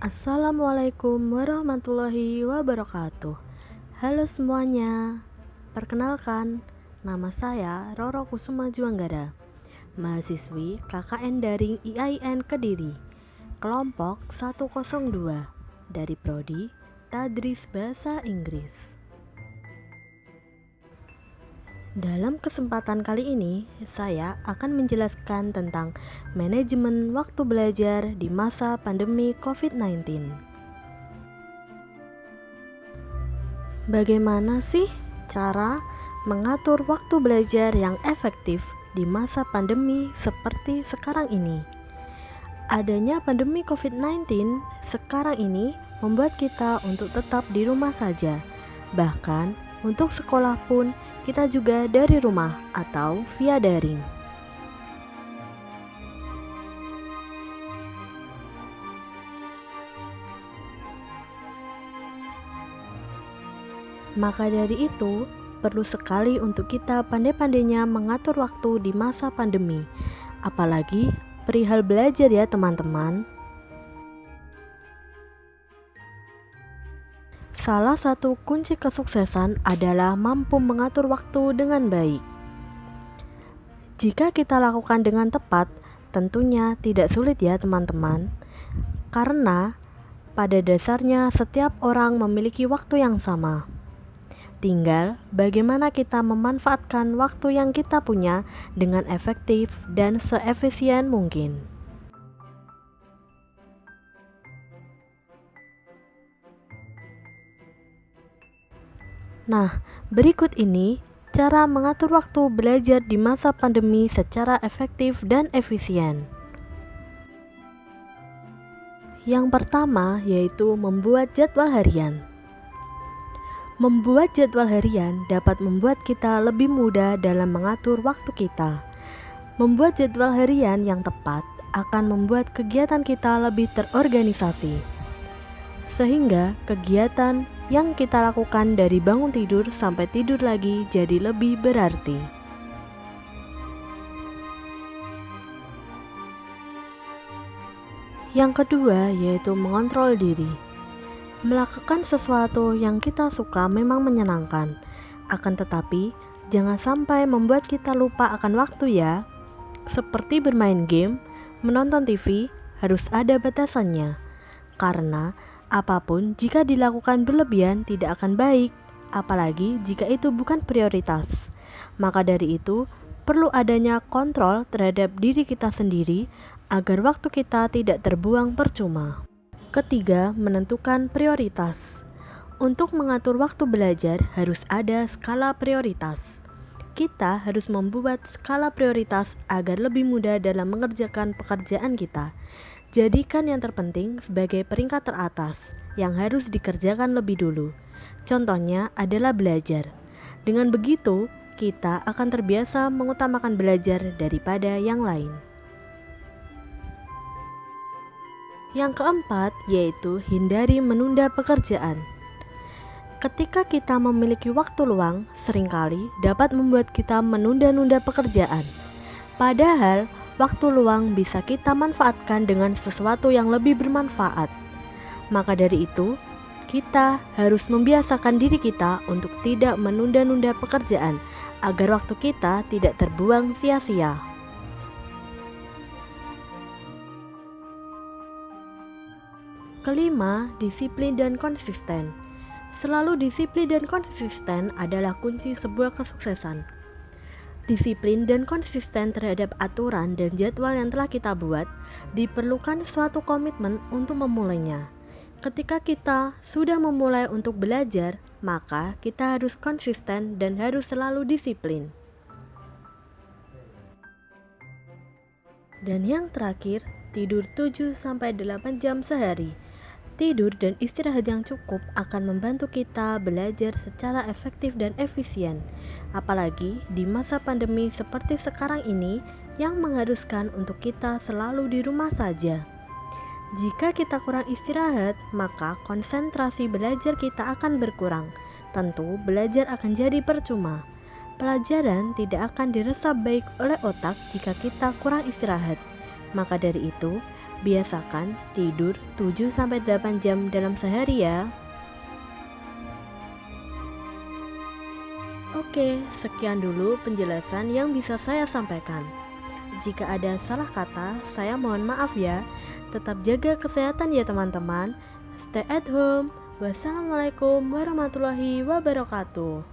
Assalamualaikum warahmatullahi wabarakatuh. Halo semuanya, perkenalkan, nama saya Roro Kusuma Juanggara, mahasiswi KKN Daring IAIN Kediri, kelompok 102 dari Prodi Tadris Bahasa Inggris. Dalam kesempatan kali ini, saya akan menjelaskan tentang manajemen waktu belajar di masa pandemi COVID-19. Bagaimana sih cara mengatur waktu belajar yang efektif di masa pandemi seperti sekarang ini? Adanya pandemi COVID-19 sekarang ini membuat kita untuk tetap di rumah saja. Bahkan untuk sekolah pun kita juga dari rumah atau via daring. Maka dari itu, perlu sekali untuk kita pandai-pandainya mengatur waktu di masa pandemi. Apalagi perihal belajar ya teman-teman. Salah satu kunci kesuksesan adalah mampu mengatur waktu dengan baik. Jika kita lakukan dengan tepat, tentunya tidak sulit ya teman-teman. Karena pada dasarnya setiap orang memiliki waktu yang sama. Tinggal bagaimana kita memanfaatkan waktu yang kita punya dengan efektif dan seefisien mungkin. Nah, berikut ini cara mengatur waktu belajar di masa pandemi secara efektif dan efisien. Yang pertama yaitu membuat jadwal harian. Membuat jadwal harian dapat membuat kita lebih mudah dalam mengatur waktu kita. Membuat jadwal harian yang tepat akan membuat kegiatan kita lebih terorganisasi, sehingga kegiatan yang kita lakukan dari bangun tidur sampai tidur lagi jadi lebih berarti. Yang kedua yaitu mengontrol diri. Melakukan sesuatu yang kita suka memang menyenangkan, akan tetapi jangan sampai membuat kita lupa akan waktu ya. Seperti bermain game, menonton TV, harus ada batasannya. Karena apapun jika dilakukan berlebihan tidak akan baik, apalagi jika itu bukan prioritas. Maka dari itu, perlu adanya kontrol terhadap diri kita sendiri agar waktu kita tidak terbuang percuma. Ketiga, menentukan prioritas. Untuk mengatur waktu belajar harus ada skala prioritas. Kita harus membuat skala prioritas agar lebih mudah dalam mengerjakan pekerjaan kita. Jadikan yang terpenting sebagai peringkat teratas yang harus dikerjakan lebih dulu. Contohnya adalah belajar. Dengan begitu, kita akan terbiasa mengutamakan belajar daripada yang lain. Yang keempat yaitu hindari menunda pekerjaan. Ketika kita memiliki waktu luang, seringkali dapat membuat kita menunda-nunda pekerjaan. Padahal, waktu luang bisa kita manfaatkan dengan sesuatu yang lebih bermanfaat. Maka dari itu, kita harus membiasakan diri kita untuk tidak menunda-nunda pekerjaan agar waktu kita tidak terbuang sia-sia. Kelima, disiplin dan konsisten. Selalu disiplin dan konsisten adalah kunci sebuah kesuksesan. Disiplin dan konsisten terhadap aturan dan jadwal yang telah kita buat diperlukan suatu komitmen untuk memulainya. Ketika kita sudah memulai untuk belajar, maka kita harus konsisten dan harus selalu disiplin. Dan yang terakhir, tidur 7-8 jam sehari. Tidur dan istirahat yang cukup akan membantu kita belajar secara efektif dan efisien. Apalagi di masa pandemi seperti sekarang ini yang mengharuskan untuk kita selalu di rumah saja. Jika kita kurang istirahat, maka konsentrasi belajar kita akan berkurang. Tentu belajar akan jadi percuma. Pelajaran tidak akan diresap baik oleh otak jika kita kurang istirahat. Maka dari itu, Biasakan tidur 7-8 jam dalam sehari ya. Oke, sekian dulu penjelasan yang bisa saya sampaikan. Jika ada salah kata, saya mohon maaf ya. Tetap jaga kesehatan ya teman-teman. Stay at home. Wassalamualaikum warahmatullahi wabarakatuh.